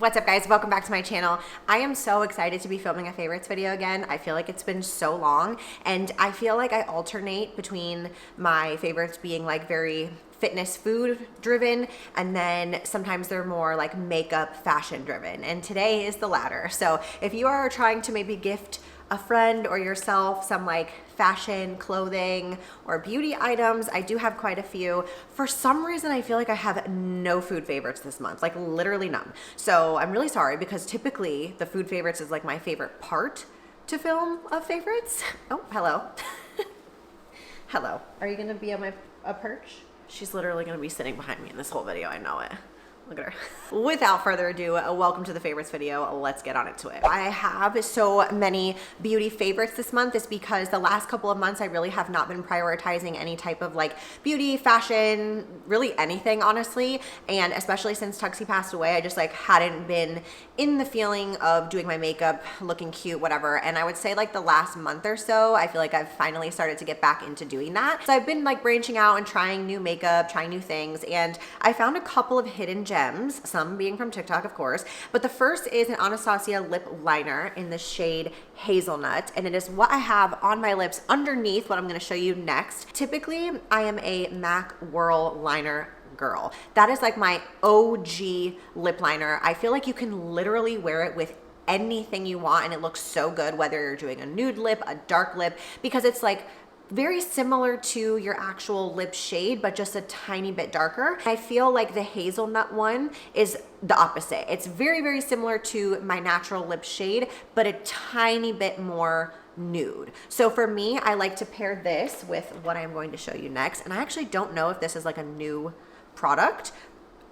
What's up guys, welcome back to my channel. I am so excited to be filming a favorites video again. I feel like it's been so long and I feel like I alternate between my favorites being like very fitness food driven and then sometimes they're more like makeup fashion driven, and today is the latter. So if you are trying to maybe gift a friend or yourself some like fashion, clothing, or beauty items, I do have quite a few. For some reason, I feel like I have no food favorites this month, like literally none. So I'm really sorry because typically the food favorites is like my favorite part to film of favorites. Oh, hello. Hello. Are you gonna be on a perch? She's literally gonna be sitting behind me in this whole video, I know it. Look at her. Without further ado, welcome to the favorites video. Let's get on into it. I have so many beauty favorites this month is because the last couple of months I really have not been prioritizing any type of like beauty, fashion, really anything honestly. And especially since Tuxie passed away, I just like hadn't been in the feeling of doing my makeup, looking cute, whatever. And I would say like the last month or so, I feel like I've finally started to get back into doing that. So I've been like branching out and trying new makeup, trying new things. And I found a couple of hidden gems, some being from TikTok, of course. But the first is an Anastasia lip liner in the shade Hazelnut. And it is what I have on my lips underneath what I'm gonna show you next. Typically, I am a MAC Whirl liner girl. That is like my OG lip liner. I feel like you can literally wear it with anything you want and it looks so good, whether you're doing a nude lip, a dark lip, because it's like very similar to your actual lip shade, but just a tiny bit darker. I feel like the Hazelnut one is the opposite. It's very, very similar to my natural lip shade, but a tiny bit more nude. So for me, I like to pair this with what I'm going to show you next. And I actually don't know if this is like a new product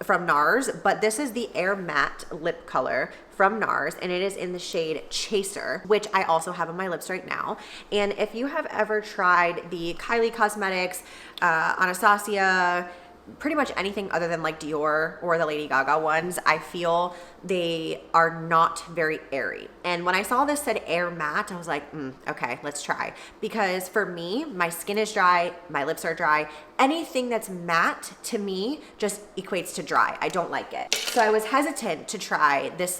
from NARS, but this is the Air Matte lip color from NARS, and it is in the shade Chaser, which I also have on my lips right now. And if you have ever tried the Kylie Cosmetics, Anastasia, pretty much anything other than like Dior or the Lady Gaga ones, I feel they are not very airy. And when I saw this said Air Matte, I was like, okay, let's try. Because for me, my skin is dry, my lips are dry. Anything that's matte to me just equates to dry. I don't like it. So I was hesitant to try this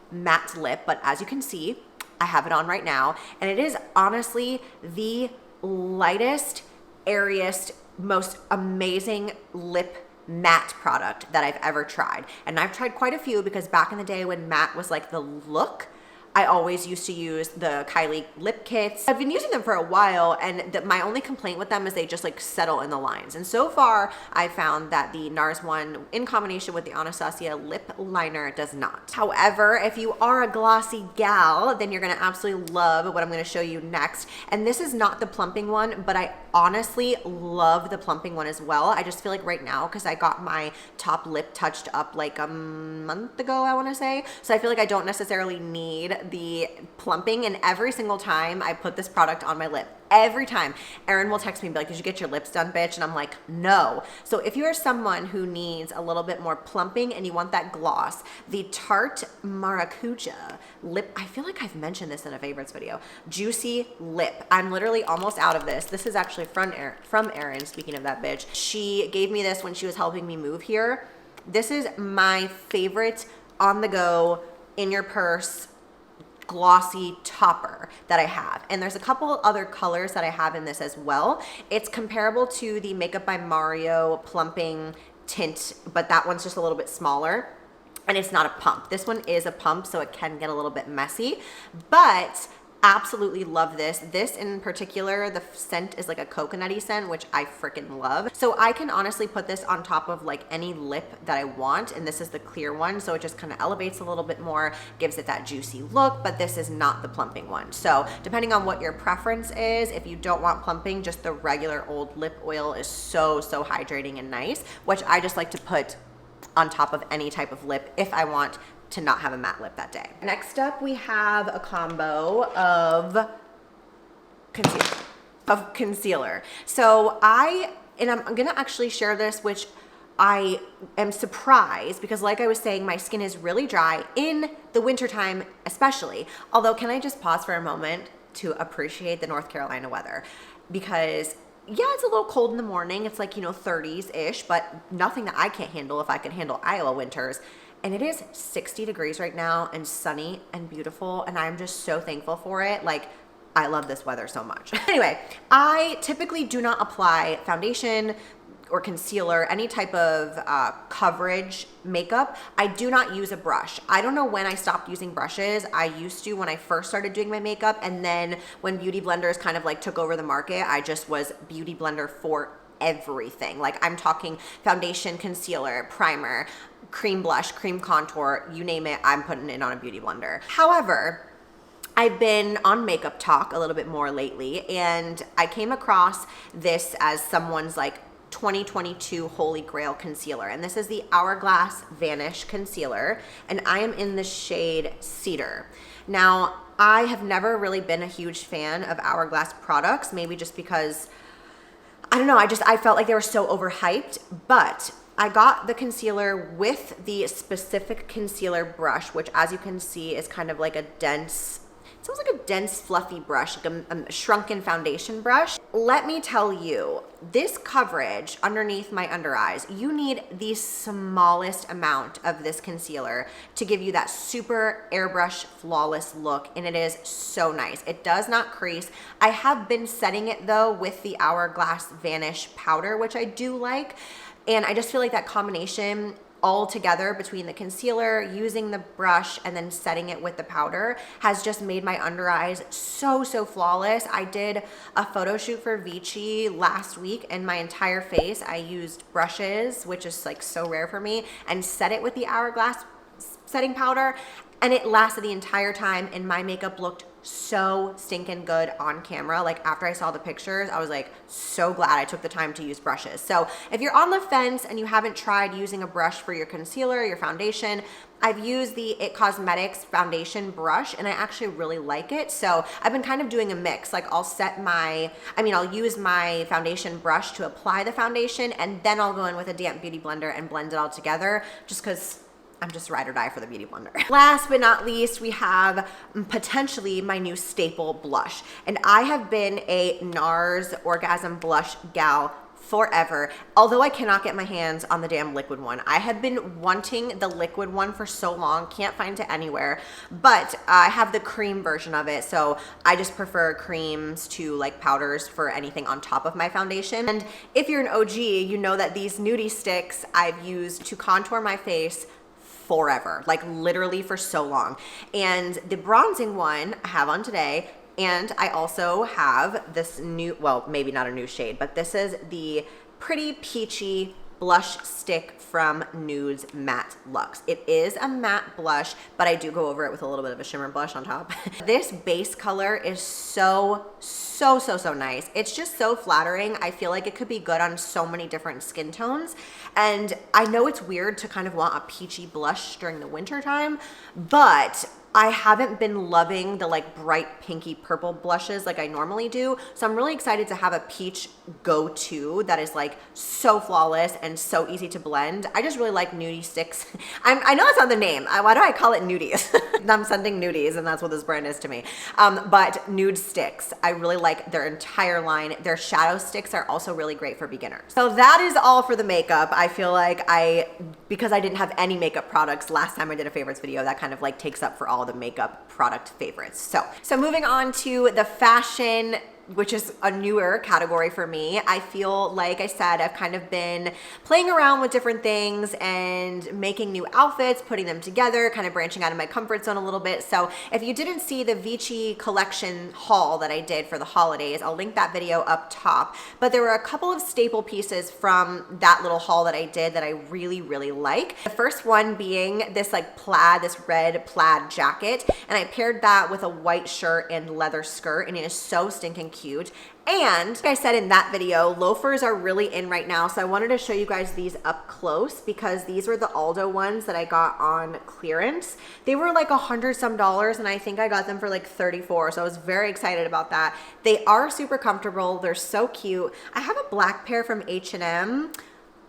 matte lip, but as you can see, I have it on right now. And it is honestly the lightest, airiest, most amazing lip matte product that I've ever tried. And I've tried quite a few because back in the day when matte was like the look, I always used to use the Kylie lip kits. I've been using them for a while, and my only complaint with them is they just like settle in the lines. And so far, I found that the NARS one in combination with the Anastasia lip liner does not. However, if you are a glossy gal, then you're gonna absolutely love what I'm gonna show you next. And this is not the plumping one, but I honestly love the plumping one as well. I just feel like right now, because I got my top lip touched up like a month ago, I wanna say. So I feel like I don't necessarily need the plumping, and every single time I put this product on my lip, every time Erin will text me and be like, did you get your lips done, bitch? And I'm like, no. So if you are someone who needs a little bit more plumping and you want that gloss, the Tarte Maracuja lip, I feel like I've mentioned this in a favorites video, juicy lip. I'm literally almost out of this. This is actually from Erin, speaking of that bitch. She gave me this when she was helping me move here. This is my favorite on the go, in your purse, glossy topper that I have. And there's a couple other colors that I have in this as well. It's comparable to the Makeup by Mario plumping tint, but that one's just a little bit smaller. And it's not a pump. This one is a pump, so it can get a little bit messy, but absolutely love this. This in particular, the scent is like a coconutty scent, which I freaking love. So I can honestly put this on top of like any lip that I want, and this is the clear one, so it just kind of elevates a little bit more, gives it that juicy look, but this is not the plumping one. So depending on what your preference is, if you don't want plumping, just the regular old lip oil is so hydrating and nice, which I just like to put on top of any type of lip if I want to not have a matte lip that day. Next up, we have a combo of concealer. So I'm gonna actually share this, which I am surprised because like I was saying, my skin is really dry in the wintertime especially. Although, can I just pause for a moment to appreciate the North Carolina weather? Because yeah, it's a little cold in the morning. It's like, 30s-ish, but nothing that I can't handle if I can handle Iowa winters. and it is 60 degrees right now and sunny and beautiful, and I'm just so thankful for it. Like, I love this weather so much. Anyway, I typically do not apply foundation or concealer, any type of coverage makeup. I do not use a brush. I don't know when I stopped using brushes. I used to when I first started doing my makeup, and then when beauty blenders kind of like took over the market, I just was beauty blender for everything. Like, I'm talking foundation, concealer, primer, cream blush, cream contour, you name it, I'm putting it on a beauty blender. However, I've been on Makeup Talk a little bit more lately, and I came across this as someone's like 2022 Holy Grail concealer, and this is the Hourglass Vanish Concealer, and I am in the shade Cedar. Now, I have never really been a huge fan of Hourglass products, maybe just because, I don't know, I felt like they were so overhyped, but I got the concealer with the specific concealer brush, which as you can see is kind of like a dense, it sounds like a dense fluffy brush, like a shrunken foundation brush. Let me tell you, this coverage underneath my under eyes, you need the smallest amount of this concealer to give you that super airbrush flawless look, and it is so nice. It does not crease. I have been setting it though with the Hourglass Vanish powder, which I do like, and I just feel like that combination all together between the concealer, using the brush, and then setting it with the powder has just made my under eyes so flawless. I did a photo shoot for Vichy last week, and my entire face I used brushes, which is like so rare for me, and set it with the Hourglass setting powder, and it lasted the entire time, and my makeup looked so stinking good on camera. Like, after I saw the pictures, I was like so glad I took the time to use brushes. So if you're on the fence and you haven't tried using a brush for your concealer, your foundation, I've used the It Cosmetics foundation brush, and I actually really like it. So I've been kind of doing a mix. Like, I'll use my foundation brush to apply the foundation, and then I'll go in with a damp beauty blender and blend it all together, just because I'm just ride or die for the beauty blender. Last but not least, we have potentially my new staple blush. And I have been a NARS Orgasm Blush gal forever, although I cannot get my hands on the damn liquid one. I have been wanting the liquid one for so long, can't find it anywhere, but I have the cream version of it, so I just prefer creams to like powders for anything on top of my foundation. And if you're an OG, you know that these nudie sticks I've used to contour my face forever, like literally for so long. And the bronzing one I have on today, and I also have this new, well, maybe not a new shade, but this is the Pretty Peachy blush stick from Nudes Matte Luxe. It is a matte blush, but I do go over it with a little bit of a shimmer blush on top. This base color is so nice. It's just so flattering. I feel like it could be good on so many different skin tones. And I know it's weird to kind of want a peachy blush during the winter time, but I haven't been loving the like bright pinky purple blushes like I normally do. So I'm really excited to have a peach go-to that is like so flawless and so easy to blend. I just really like nudie sticks. I know that's not the name. Why do I call it nudies? I'm sending nudies, and that's what this brand is to me. But nude sticks, I really like their entire line. Their shadow sticks are also really great for beginners. So that is all for the makeup. I feel like because I didn't have any makeup products last time I did a favorites video, that kind of like takes up for all the makeup product favorites. So moving on to the fashion, which is a newer category for me. I feel like I said, I've kind of been playing around with different things and making new outfits, putting them together, kind of branching out of my comfort zone a little bit. So if you didn't see the Vichy collection haul that I did for the holidays, I'll link that video up top. But there were a couple of staple pieces from that little haul that I did that I really like. The first one being this like plaid, this red plaid jacket. And I paired that with a white shirt and leather skirt, and it is so stinking cute. And like I said in that video, loafers are really in right now, so I wanted to show you guys these up close because these were the Aldo ones that I got on clearance. They were like $100 some, and I think I got them for like 34, so I was very excited about that. They are super comfortable. They're so cute. I have a black pair from H&M,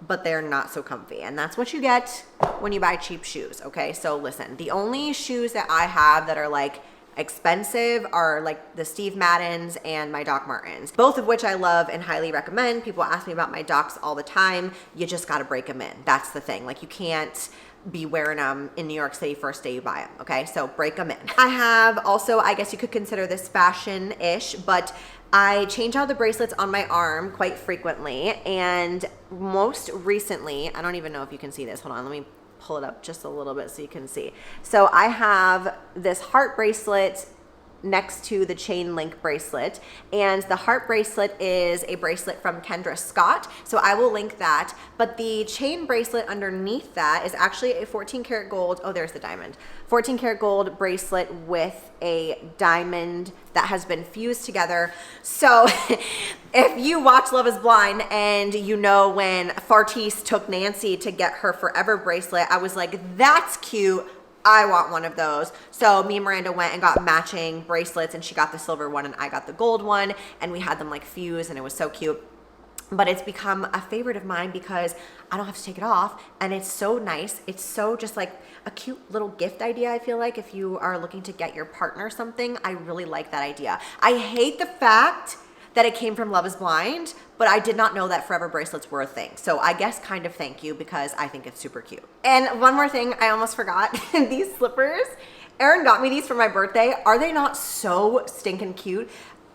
but they're not so comfy, and that's what you get when you buy cheap shoes, okay? So listen, the only shoes that I have that are like expensive are like the Steve Maddens and my Doc Martens, both of which I love and highly recommend. People ask me about my Docs all the time. You just got to break them in. That's the thing. Like, you can't be wearing them in New York City first day you buy them, okay? So break them in. I have also, I guess you could consider this fashion-ish, but I change out the bracelets on my arm quite frequently, and most recently, I don't even know if you can see this. Hold on, let me pull it up just a little bit so you can see. So I have this heart bracelet next to the chain link bracelet, and the heart bracelet is a bracelet from Kendra Scott, so I will link that. But the chain bracelet underneath that is actually a 14 karat gold, oh there's the diamond, 14 karat gold bracelet with a diamond that has been fused together. So if you watch Love is Blind and you know when Fartise took Nancy to get her forever bracelet, I was like, that's cute, I want one of those. So me and Miranda went and got matching bracelets, and she got the silver one and I got the gold one, and we had them like fused, and it was so cute. But it's become a favorite of mine because I don't have to take it off, and it's so nice. It's so just like a cute little gift idea. I feel like if you are looking to get your partner something, I really like that idea. I hate the fact that it came from Love is Blind, but I did not know that forever bracelets were a thing. So I guess kind of thank you, because I think it's super cute. And one more thing I almost forgot, these slippers, Erin got me these for my birthday. Are they not so stinking cute?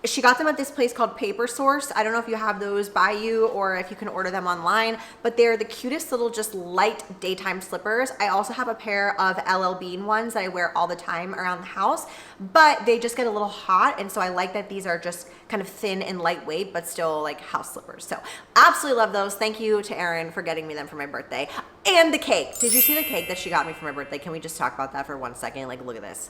She got them at this place called Paper Source. I don't know if you have those by you or if you can order them online, but they're the cutest little just light daytime slippers. I also have a pair of LL Bean ones that I wear all the time around the house, but they just get a little hot, and so I like that these are just kind of thin and lightweight, but still like house slippers. So absolutely love those. Thank you to Erin for getting me them for my birthday. And the cake. Did you see the cake that she got me for my birthday? Can we just talk about that for 1 second? Like, look at this.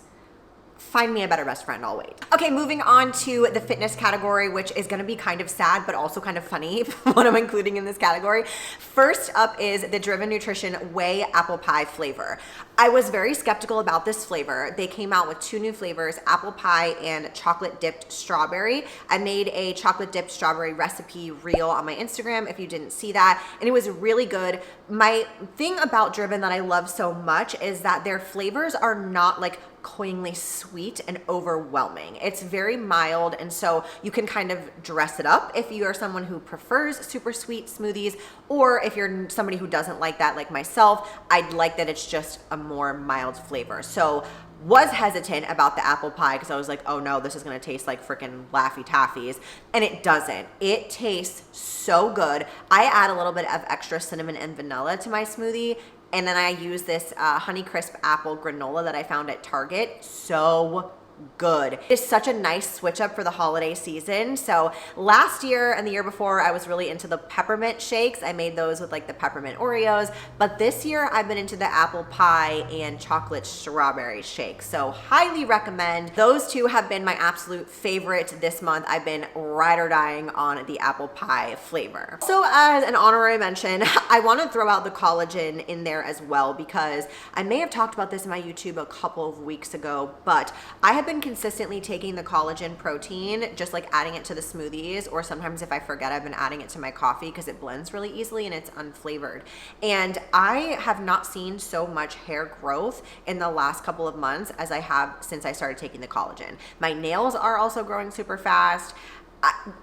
Find me a better best friend, I'll wait. Okay, moving on to the fitness category, which is gonna be kind of sad, but also kind of funny, what I'm including in this category. First up is the Driven Nutrition Whey Apple Pie flavor. I was very skeptical about this flavor. They came out with 2 new flavors, apple pie and chocolate dipped strawberry. I made a chocolate dipped strawberry recipe reel on my Instagram if you didn't see that, and it was really good. My thing about Driven that I love so much is that their flavors are not like cloyingly sweet and overwhelming. It's very mild, and so you can kind of dress it up if you are someone who prefers super sweet smoothies, or if you're somebody who doesn't like that like myself. I'd like that it's just a more mild flavor. So was hesitant about the apple pie because I was like, oh no, this is gonna taste like freaking Laffy Taffies, and it doesn't. It tastes so good. I add a little bit of extra cinnamon and vanilla to my smoothie, and then I use this Honeycrisp apple granola that I found at Target. So good. It's such a nice switch up for the holiday season. So last year and the year before, I was really into the peppermint shakes. I made those with like the peppermint Oreos, but this year I've been into the apple pie and chocolate strawberry shake. So highly recommend. Those two have been my absolute favorite this month. I've been ride or dying on the apple pie flavor. So as an honorary mention, I want to throw out the collagen in there as well, because I may have talked about this in my YouTube a couple of weeks ago, but I have been consistently taking the collagen protein, just like adding it to the smoothies, or sometimes if I forget, I've been adding it to my coffee because it blends really easily and it's unflavored. And I have not seen so much hair growth in the last couple of months as I have since I started taking the collagen. My nails are also growing super fast.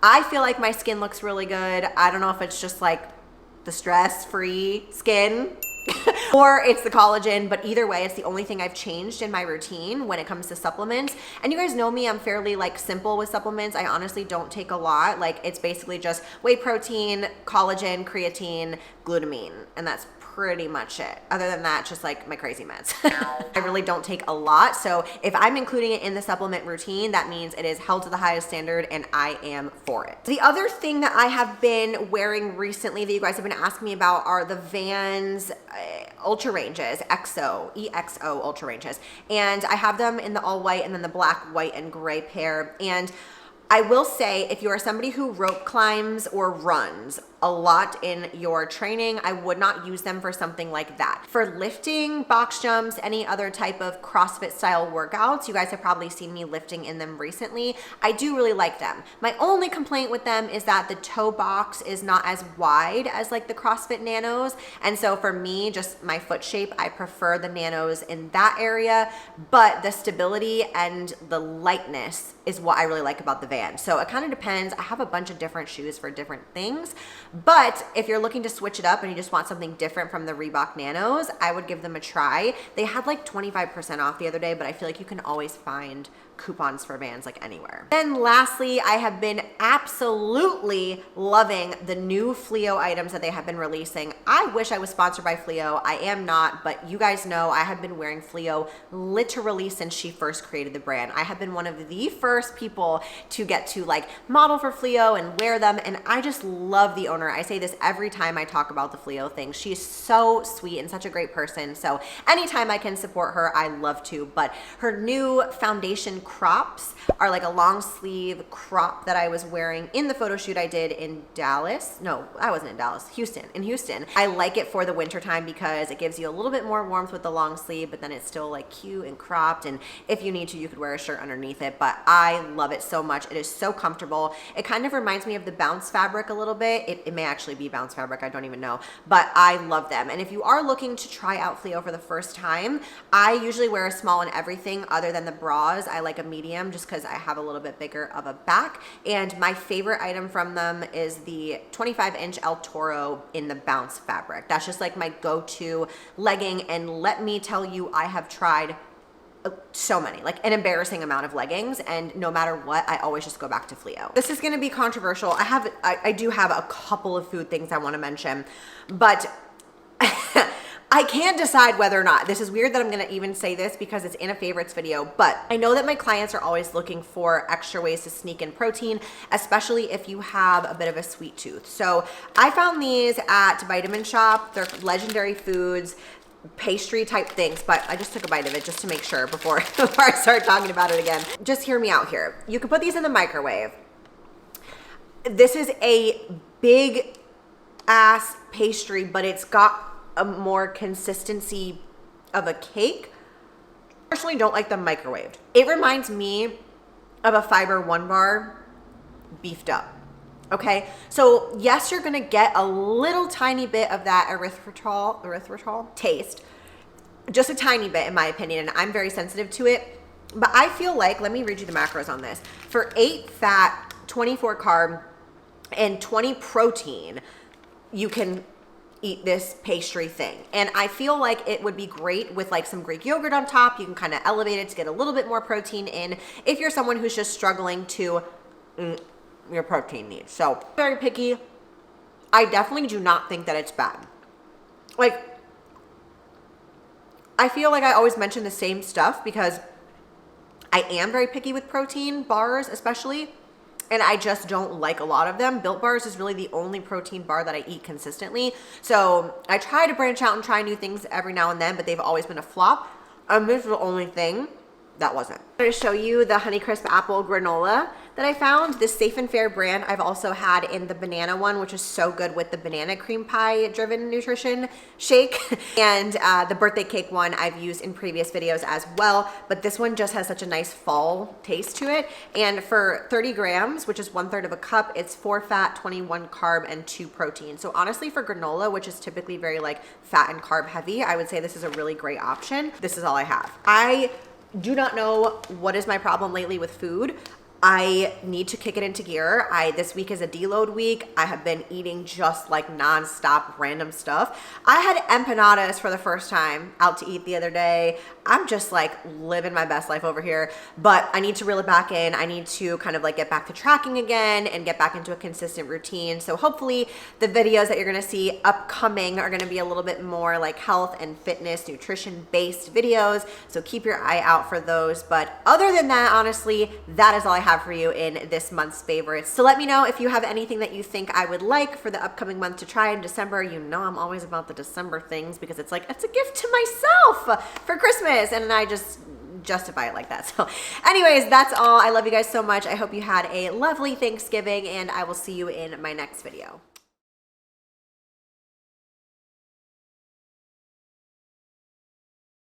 I feel like my skin looks really good. I don't know if it's just like the stress-free skin or it's the collagen, but either way, it's the only thing I've changed in my routine when it comes to supplements. And you guys know me, I'm fairly like simple with supplements. I honestly don't take a lot. Like, it's basically just whey protein, collagen, creatine, glutamine, and that's pretty much it. Other than that, just like my crazy meds. I really don't take a lot. So if I'm including it in the supplement routine, that means it is held to the highest standard and I am for it. The other thing that I have been wearing recently that you guys have been asking me about are the Vans Ultra Ranges, EXO Ultra Ranges. And I have them in the all white and then the black, white, and gray pair. And I will say, if you are somebody who rope climbs or runs a lot in your training, I would not use them for something like that. For lifting, box jumps, any other type of CrossFit style workouts, you guys have probably seen me lifting in them recently. I do really like them. My only complaint with them is that the toe box is not as wide as like the CrossFit Nanos. And so for me, just my foot shape, I prefer the Nanos in that area, but the stability and the lightness is what I really like about the Vans. So it kind of depends. I have a bunch of different shoes for different things, But if you're looking to switch it up and you just want something different from the Reebok Nanos, I would give them a try. They had like 25% off the other day, but I feel like you can always find coupons for Vans like anywhere. Then lastly, I have been absolutely loving the new Fleo items that they have been releasing. I wish I was sponsored by Fleo. I am not, but you guys know I have been wearing Fleo literally since she first created the brand. I have been one of the first people to get to like model for Fleo and wear them, and I just love the owner. I say this every time I talk about the Fleo thing. She is so sweet and such a great person, so anytime I can support her, I love to. But her new foundation crops are like a long sleeve crop that I was wearing in the photo shoot I did in Dallas. No, I wasn't in Dallas, Houston, in Houston. I like it for the winter time because it gives you a little bit more warmth with the long sleeve, but then it's still like cute and cropped, and if you need to, you could wear a shirt underneath it, but I love it so much. It is so comfortable. It kind of reminds me of the Bounce fabric a little bit. It may actually be Bounce fabric, I don't even know, but I love them. And if you are looking to try out Fleo for the first time, I usually wear a small in everything other than the bras. I like a medium just because I have a little bit bigger of a back, and my favorite item from them is the 25-inch El Toro in the Bounce fabric. That's just like my go-to legging, and let me tell you, I have tried so many, like an embarrassing amount of leggings, and no matter what, I always just go back to Fleo. This is gonna be controversial. I do have a couple of food things I wanna mention, but I can't decide whether or not. This is weird that I'm gonna even say this because it's in a favorites video, but I know that my clients are always looking for extra ways to sneak in protein, especially if you have a bit of a sweet tooth. So I found these at Vitamin Shop. They're Legendary Foods, pastry type things, but I just took a bite of it just to make sure before I start talking about it again. Just hear me out here. You can put these in the microwave. This is a big ass pastry, but it's got a more consistency of a cake. I personally don't like them microwaved. It reminds me of a Fiber One bar beefed up. Okay, so yes, you're gonna get a little tiny bit of that erythritol taste, just a tiny bit in my opinion, and I'm very sensitive to it. But I feel like, let me read you the macros on this. For 8 fat, 24 carb, and 20 protein, you can eat this pastry thing. And I feel like it would be great with like some Greek yogurt on top. You can kind of elevate it to get a little bit more protein in if you're someone who's just struggling to your protein needs. So very picky. I definitely do not think that it's bad. Like, I feel like I always mention the same stuff because I am very picky with protein bars especially, and I just don't like a lot of them. Built Bars is really the only protein bar that I eat consistently. So I try to branch out and try new things every now and then, but they've always been a flop. This is the only thing that wasn't. I'm going to show you the Honeycrisp Apple Granola that I found. This Safe and Fair brand I've also had in the banana one, which is so good with the banana cream pie driven nutrition shake. And the birthday cake one I've used in previous videos as well, but this one just has such a nice fall taste to it. And for 30 grams, which is 1/3 of a cup, it's 4 fat, 21 carb, and 2 protein. So honestly, for granola, which is typically very like fat and carb heavy, I would say this is a really great option. This is all I have. I do not know what is my problem lately with food. I need to kick it into gear. This week is a deload week. I have been eating just like nonstop random stuff. I had empanadas for the first time out to eat the other day. I'm just like living my best life over here, but I need to reel it back in. I need to kind of like get back to tracking again and get back into a consistent routine. So hopefully the videos that you're gonna see upcoming are gonna be a little bit more like health and fitness, nutrition based videos. So keep your eye out for those. But other than that, honestly, that is all I have for you in this month's favorites. So let me know if you have anything that you think I would like for the upcoming month to try in December. You know I'm always about the December things because it's like, it's a gift to myself for Christmas, and I just justify it like that. So anyways, that's all. I love you guys so much. I hope you had a lovely Thanksgiving, and I will see you in my next video.